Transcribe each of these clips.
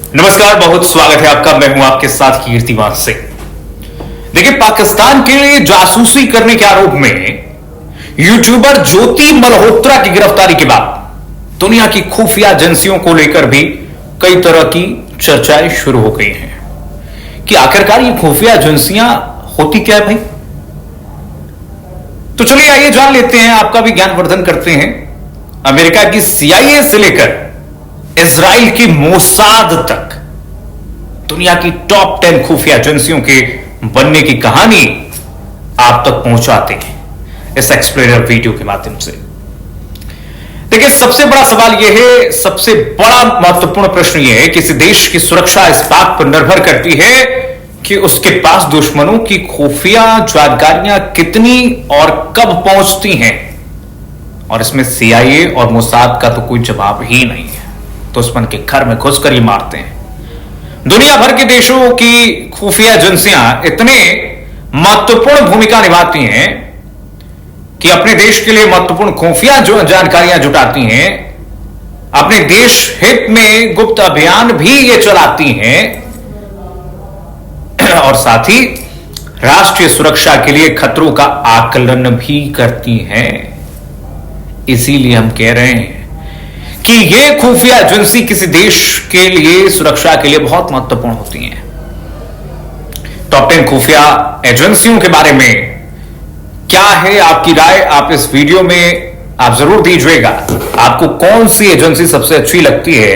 नमस्कार, बहुत स्वागत है आपका। मैं हूं आपके साथ कीर्तिमान सिंह। देखिए, पाकिस्तान के लिए जासूसी करने के आरोप में यूट्यूबर ज्योति मल्होत्रा की गिरफ्तारी के बाद दुनिया की खुफिया एजेंसियों को लेकर भी कई तरह की चर्चाएं शुरू हो गई हैं कि आखिरकार ये खुफिया एजेंसियां होती क्या है भाई। तो चलिए आइए जान लेते हैं, आपका भी ज्ञानवर्धन करते हैं। अमेरिका की CIA से लेकर इजराइल की मोसाद तक दुनिया की टॉप 10 खुफिया एजेंसियों के बनने की कहानी आप तक पहुंचाते हैं इस एक्सप्लेनर वीडियो के माध्यम से। देखिए, सबसे बड़ा सवाल यह है, सबसे बड़ा महत्वपूर्ण प्रश्न यह है, किसी देश की सुरक्षा इस बात पर निर्भर करती है कि उसके पास दुश्मनों की खुफिया जानकारियां कितनी और कब पहुंचती हैं। और इसमें CIA और मोसाद का तो कोई जवाब ही नहीं है। दुश्मन के घर में घुसकर ही मारते हैं। दुनिया भर के देशों की खुफिया एजेंसियां इतने महत्वपूर्ण भूमिका निभाती हैं कि अपने देश के लिए महत्वपूर्ण खुफिया जो जानकारियां जुटाती हैं, अपने देश हित में गुप्त अभियान भी ये चलाती हैं और साथ ही राष्ट्रीय सुरक्षा के लिए खतरों का आकलन भी करती हैं। इसीलिए हम कह रहे हैं कि ये खुफिया एजेंसी किसी देश के लिए सुरक्षा के लिए बहुत महत्वपूर्ण होती हैं। टॉप 10 खुफिया एजेंसियों के बारे में क्या है आपकी राय, आप इस वीडियो में आप जरूर दीजिएगा। आपको कौन सी एजेंसी सबसे अच्छी लगती है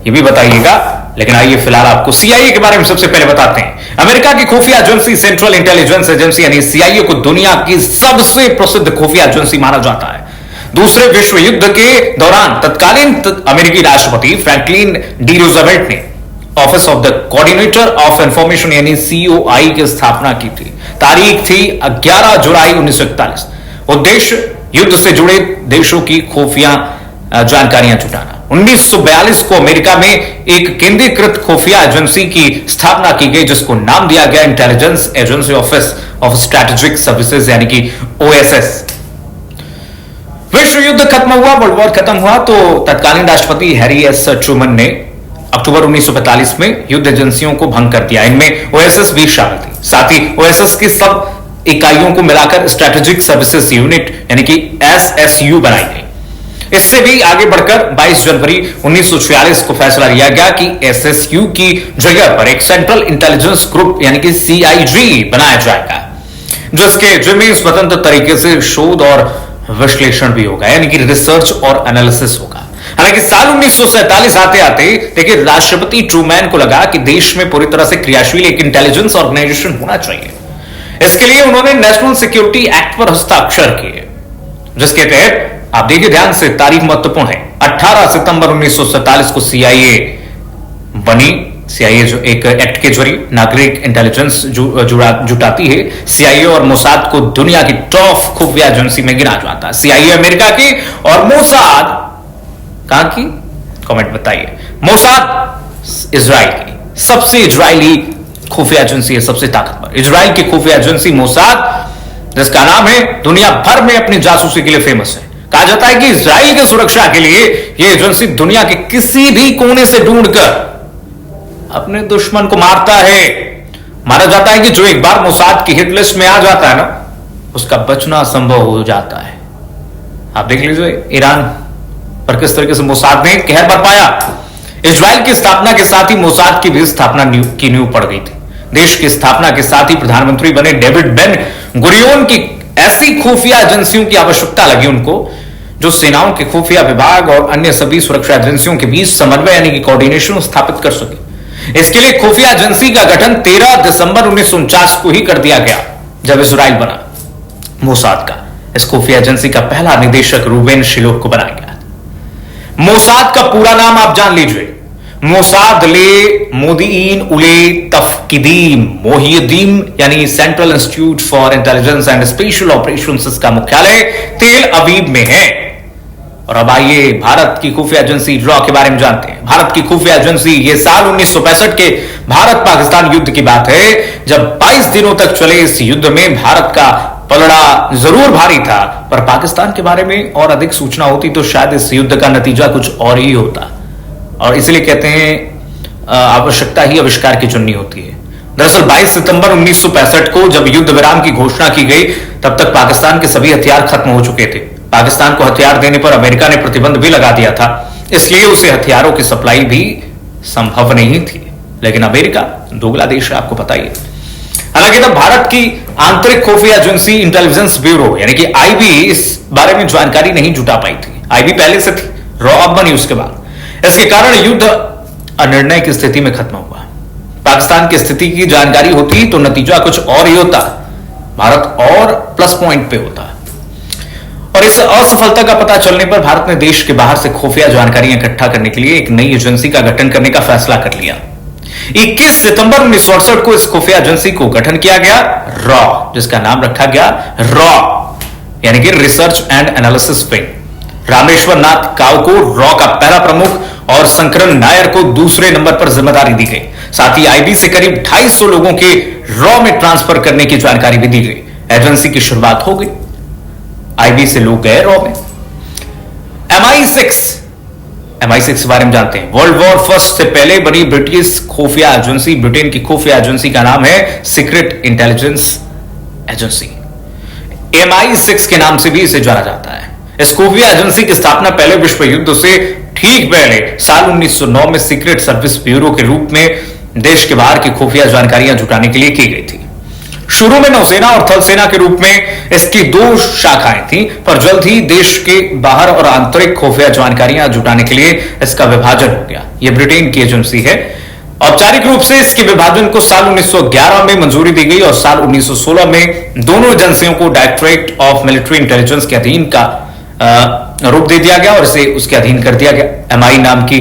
ये भी बताइएगा। लेकिन आइए फिलहाल आपको CIA के बारे में सबसे पहले बताते हैं। अमेरिका की खुफिया एजेंसी सेंट्रल इंटेलिजेंस एजेंसी यानी CIA को दुनिया की सबसे प्रसिद्ध खुफिया एजेंसी माना जाता है। दूसरे विश्व युद्ध के दौरान तत्कालीन अमेरिकी राष्ट्रपति फ्रैंकलिन डी रूजवेल्ट ने office of the coordinator of information यानी COI की स्थापना की थी। तारीख थी 11 जुलाई 1941। उद्देश्य युद्ध से जुड़े देशों की खुफिया जानकारियां जुटाना। 1942 को अमेरिका में एक केंद्रीकृत खुफिया एजेंसी की स्थापना की गई जिसको नाम दिया गया intelligence agency office of strategic services यानी कि OSS। विश्व युद्ध खत्म हुआ, वर्ल्ड वॉर खत्म हुआ तो तत्कालीन राष्ट्रपति हैरी एस ट्रूमन ने अक्टूबर 1945 में युद्ध एजेंसियों को भंग कर दिया। इनमें OSS भी शामिल थी। साथ ही OSS की सब इकाइयों को मिलाकर स्ट्रेटेजिक सर्विसेज यूनिट यानी कि SSU बनाई गई। इससे भी आगे बढ़कर 22 जनवरी 1946 को फैसला लिया गया कि SSU की जगह पर एक सेंट्रल इंटेलिजेंस ग्रुप यानी कि CIG बनाया जाएगा, जिसमें स्वतंत्र तरीके से शोध और विश्लेषण भी होगा यानी कि रिसर्च और एनालिसिस होगा। हालांकि साल 1947 आते आते देखिए, राष्ट्रपति ट्रूमैन को लगा कि देश में पूरी तरह से क्रियाशील एक इंटेलिजेंस ऑर्गेनाइजेशन होना चाहिए। इसके लिए उन्होंने नेशनल सिक्योरिटी एक्ट पर हस्ताक्षर किए, जिसके तहत आप देखिए ध्यान से, तारीख महत्वपूर्ण है, 18 सितंबर 1947 को CIA बनी। CIA जो एक एक्ट के जरिए नागरिक इंटेलिजेंस जुटाती है। CIA और मोसाद को दुनिया की टॉप खुफिया एजेंसी में गिना जाता है। CIA अमेरिका की और मोसाद कहां की, कमेंट बताइए। मोसाद इजराइल की, सबसे इजरायली खुफिया एजेंसी है, सबसे ताकतवर। इजराइल की खुफिया एजेंसी मोसाद, जिसका नाम है, दुनिया भर में अपनी जासूसी के लिए फेमस है। कहा जाता है कि इजराइल की सुरक्षा के लिए यह एजेंसी दुनिया के किसी भी कोने से ढूंढकर अपने दुश्मन को मारता है। माना जाता है कि जो एक बार मोसाद की हिट लिस्ट में आ जाता है ना, उसका बचना असंभव हो जाता है। आप देख लीजिए ईरान पर किस तरीके से मोसाद ने कहर बरपाया। इजराइल की स्थापना के साथ ही मोसाद की भी स्थापना की नींव पड़ गई थी। देश की स्थापना के साथ ही प्रधानमंत्री बने डेविड बेन गुरियोन की ऐसी खुफिया एजेंसियों की आवश्यकता लगी उनको, जो सेनाओं के खुफिया विभाग और अन्य सभी सुरक्षा एजेंसियों के बीच समन्वय यानी कि कोऑर्डिनेशन स्थापित कर सके। इसके लिए खुफिया एजेंसी का गठन 13 दिसंबर 1949 को ही कर दिया गया, जब इजराइल बना। मोसाद का इस खुफिया एजेंसी का पहला निदेशक रूबेन शिलोह को बनाया गया। मोसाद का पूरा नाम आप जान लीजिए, मोसाद ले मोदीन उले तफकीदीम मोहियदीम यानी central institute for intelligence and special operations. इसका मुख्यालय तेल अवीव में है। और अब आइए भारत की खुफिया एजेंसी रॉ के बारे में जानते हैं। भारत की खुफिया एजेंसी, ये साल 1965 के भारत पाकिस्तान युद्ध की बात है, जब 22 दिनों तक चले इस युद्ध में भारत का पलड़ा जरूर भारी था, पर पाकिस्तान के बारे में और अधिक सूचना होती तो शायद इस युद्ध का नतीजा कुछ और ही होता। और इसलिए कहते हैं आवश्यकता ही आविष्कार की चुननी होती है। दरअसल 22 सितंबर 1965 को जब युद्ध विराम की घोषणा की गई, तब तक पाकिस्तान के सभी हथियार खत्म हो चुके थे। पाकिस्तान को हथियार देने पर अमेरिका ने प्रतिबंध भी लगा दिया था, इसलिए उसे हथियारों की सप्लाई भी संभव नहीं थी। लेकिन अमेरिका दोगला देश है, आपको पता ही है। हालांकि तब भारत की आंतरिक खुफिया एजेंसी इंटेलिजेंस ब्यूरो यानी कि आईबी इस बारे में जानकारी नहीं जुटा पाई थी। आईबी पहले से थी, रॉ अब बनी उसके बाद। इसके कारण युद्ध अनिर्णय की स्थिति में खत्म हुआ। पाकिस्तान की स्थिति की जानकारी होती तो नतीजा कुछ और ही होता, भारत और प्लस पॉइंट पे होता। और इस असफलता का पता चलने पर भारत ने देश के बाहर से खुफिया जानकारियां इकट्ठा करने के लिए एक नई एजेंसी का गठन करने का फैसला कर लिया। 21 सितंबर 1968 को इस खुफिया एजेंसी को गठन किया गया, रॉ, जिसका नाम रखा गया रॉ यानी कि research and analysis wing. Rameshwar Nath Kao को रॉ का पहला प्रमुख और शंकरन नायर को दूसरे नंबर पर जिम्मेदारी दी गई। साथ ही आईबी से करीब 250 लोगों के रॉ में ट्रांसफर करने की जानकारी भी दी गई। एजेंसी की शुरुआत हो गई, आईबी से लोग गए रॉ में। MI6 के बारे में जानते हैं। वर्ल्ड वॉर फर्स्ट से पहले बनी ब्रिटिश खुफिया एजेंसी, ब्रिटेन की खुफिया एजेंसी का नाम है सीक्रेट इंटेलिजेंस एजेंसी। MI6 के नाम से भी इसे जाना जाता है। इस खुफिया एजेंसी की स्थापना पहले विश्व युद्ध से ठीक पहले साल 1909 में सीक्रेट सर्विस ब्यूरो के रूप में देश के बाहर की खुफिया जानकारियां जुटाने के लिए की गई थी। शुरू में नौसेना और थल सेना के रूप में इसकी 2 शाखाएं थी, पर जल्द ही देश के बाहर और आंतरिक खुफिया जानकारियां जुटाने के लिए इसका विभाजन हो गया। यह ब्रिटेन की एजेंसी है। औपचारिक रूप से इसके विभाजन को साल 1911 में मंजूरी दी गई और साल 1916 में दोनों एजेंसियों को डायरेक्टरेट ऑफ मिलिट्री इंटेलिजेंस के अधीन का रूप दे दिया गया और इसे उसके अधीन कर दिया गया। एमआई नाम की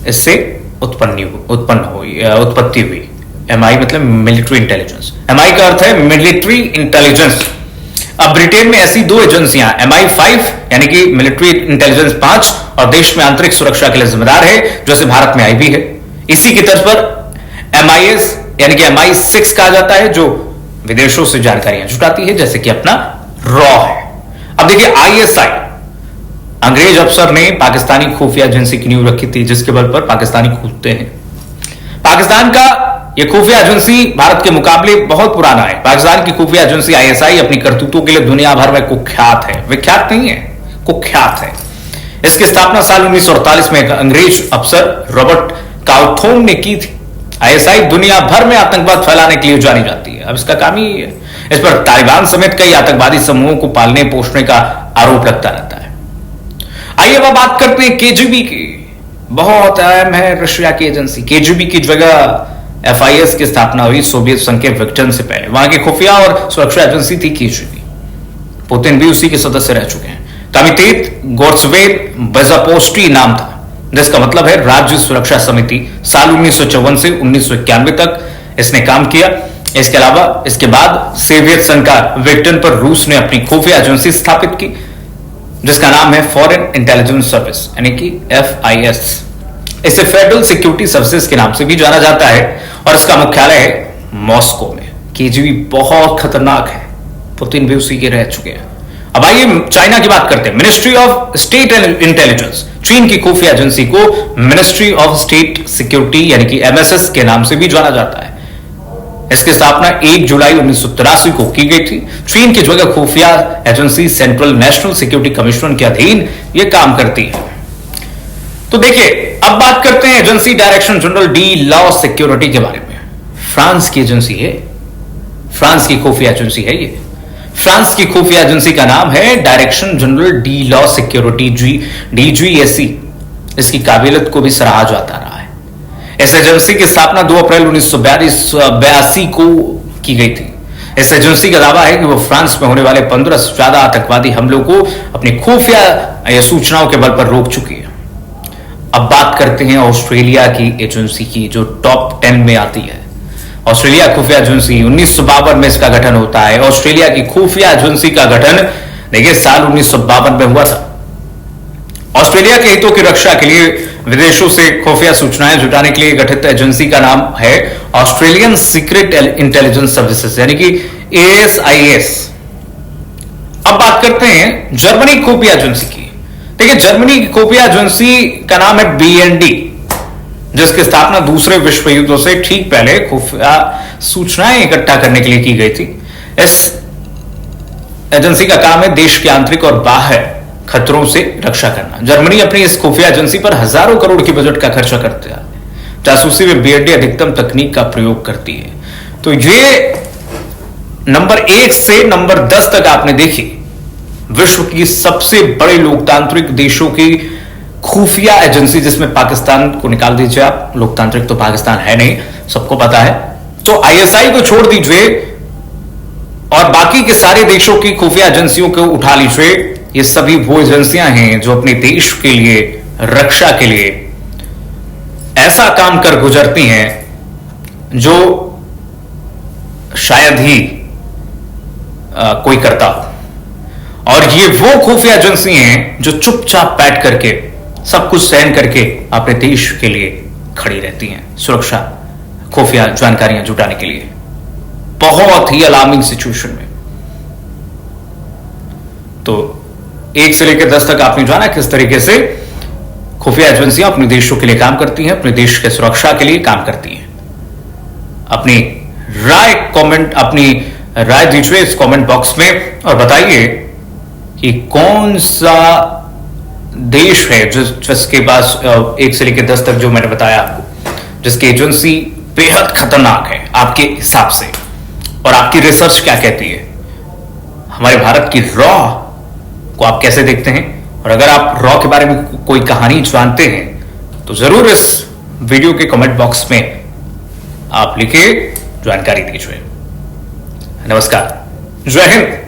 इससे उत्पत्ति हुई। एमआई मतलब मिलिट्री इंटेलिजेंस। एमआई का अर्थ है मिलिट्री इंटेलिजेंस। अब ब्रिटेन में ऐसी 2 एजेंसियां MI5 यानी कि मिलिट्री इंटेलिजेंस 5 और देश में आंतरिक सुरक्षा के लिए जिम्मेदार है, जैसे भारत में आईबी है। इसी की तर्ज पर MI6 यानी कि MI6 कहा जाता है, जो विदेशों से जानकारियां जुटाती है, जैसे कि अपना रॉ है। अब देखिए ISI, अंग्रेज अफसर ने पाकिस्तानी खुफिया एजेंसी की नींव रखी थी, जिसके बल पर पाकिस्तानी कूदते हैं। पाकिस्तान का यह खुफिया एजेंसी भारत के मुकाबले बहुत पुराना है। पाकिस्तान की खुफिया एजेंसी ISI अपनी करतूतों के लिए दुनिया भर में कुख्यात है। विख्यात नहीं है, कुख्यात है। इसकी स्थापना साल 1948 में एक अंग्रेज अफसर रॉबर्ट काउथोम ने की थी। ISI दुनिया भर में आतंकवाद फैलाने के लिए जानी जाती है। अब इसका काम ही है। इस पर तालिबान समेत कई आतंकवादी समूहों को पालने पोषने का आरोप लगता रहता है। आइए अब बात करते हैं KGB की। बहुत अहम है रशिया की एजेंसी। KGB की जगह FIS की स्थापना हुई सोवियत संघ के विघटन से पहले। वहां की खुफिया और सुरक्षा एजेंसी थी KGB। पुतिन भी उसी के सदस्य रह चुके हैं। कमिटेत गोर्त्सवेल बेजापोस्टी नाम था, जिसका मतलब है राज्य सुरक्षा समिति। साल 1954 से 1991 तक इसने काम किया। इसके अलावा इसके बाद सोवियत संघ का विघटन पर रूस ने अपनी खुफिया एजेंसी स्थापित की, जिसका नाम है फॉरेन इंटेलिजेंस सर्विस यानी कि FIS। इसे फेडरल सिक्योरिटी सर्विसेज के नाम से भी जाना जाता है और इसका मुख्यालय है मॉस्को में। KGB बहुत खतरनाक है, पुतिन भी उसी के रह चुके हैं। अब आइए चाइना की बात करते हैं। मिनिस्ट्री ऑफ स्टेट इंटेलिजेंस, चीन की खुफिया एजेंसी को मिनिस्ट्री ऑफ स्टेट सिक्योरिटी यानी कि MSS के नाम से भी जाना जाता है। इसकी स्थापना 1 जुलाई 1983 को की गई थी। चीन की जगह खुफिया agency central national security commission के अधीन यह काम करती है। तो देखिए, अब बात करते हैं agency direction general D law security के बारे में। फ्रांस की एजेंसी है, फ्रांस की खुफिया एजेंसी है ये। फ्रांस की खुफिया एजेंसी का नाम है direction general D law security, DGSE। इसकी काबिलियत को भी सराहा जाता रहा है। इस एजेंसी की स्थापना 2 अप्रैल 1982 को की गई थी। इस एजेंसी का दावा है कि वो फ्रांस में होने वाले 15 से ज्यादा आतंकवादी हमलों को अपनी खुफिया सूचनाओं के बल पर रोक चुकी है। अब बात करते हैं ऑस्ट्रेलिया की एजेंसी की, जो टॉप 10 में आती है। ऑस्ट्रेलिया खुफिया एजेंसी 1952 में इसका गठन होता है। ऑस्ट्रेलिया की खुफिया एजेंसी का गठन देखिए साल 1952 में हुआ था। ऑस्ट्रेलिया के हितों की रक्षा के लिए विदेशों से खुफिया सूचनाएं जुटाने के लिए गठित एजेंसी का नाम है ऑस्ट्रेलियन सीक्रेट इंटेलिजेंस सर्विसेज यानी कि ASIS। अब बात करते हैं जर्मनी खुफिया एजेंसी की। देखिए, जर्मनी की खुफिया एजेंसी का नाम है BND। जिसकी स्थापना दूसरे विश्व युद्ध से ठीक पहले खुफिया सूचनाएं इकट्ठा करने के लिए की गई थी। इस एजेंसी का काम है देश के आंतरिक और बाह्य खतरों से रक्षा करना। जर्मनी अपनी इस खुफिया एजेंसी पर हजारों करोड़ की बजट का खर्चा करता है। जासूसी में बीएसडी अधिकतम तकनीक का प्रयोग करती है। तो ये नंबर 1 से नंबर 10 तक आपने देखी विश्व की सबसे बड़े लोकतांत्रिक देशों की खुफिया एजेंसी, जिसमें पाकिस्तान को निकाल दीजिए आप, लोकतांत्रिक तो पाकिस्तान है नहीं, सबको पता है। तो आईएसआई को छोड़ दीजिए और बाकी के सारे देशों की खुफिया एजेंसियों को उठा लीजिए। ये सभी वो एजेंसियां हैं जो अपने देश के लिए, रक्षा के लिए ऐसा काम कर गुजरती हैं जो शायद ही कोई करता हो। और ये वो खुफिया एजेंसी हैं जो चुपचाप बैठ करके सब कुछ सहन करके अपने देश के लिए खड़ी रहती हैं, सुरक्षा खुफिया जानकारियां जुटाने के लिए, बहुत ही अलार्मिंग सिचुएशन में। तो 1 से लेकर 10 तक आपने जाना किस तरीके से खुफिया एजेंसियां अपने देशों के लिए काम करती हैं, अपने देश के सुरक्षा के लिए काम करती हैं। अपनी राय दीजिए इस कमेंट बॉक्स में और बताइए कि कौन सा देश है जिसके पास 1 से लेकर 10 तक जो मैंने बताया आपको, जिसकी एजेंसी बेहद खतरनाक है आपके हिसाब से, और आपकी रिसर्च क्या कहती है। हमारे भारत की रॉ को आप कैसे देखते हैं, और अगर आप रॉ के बारे में कोई कहानी जानते हैं तो जरूर इस वीडियो के कमेंट बॉक्स में आप लिखे जानकारी दीजिए। नमस्कार, जय हिंद।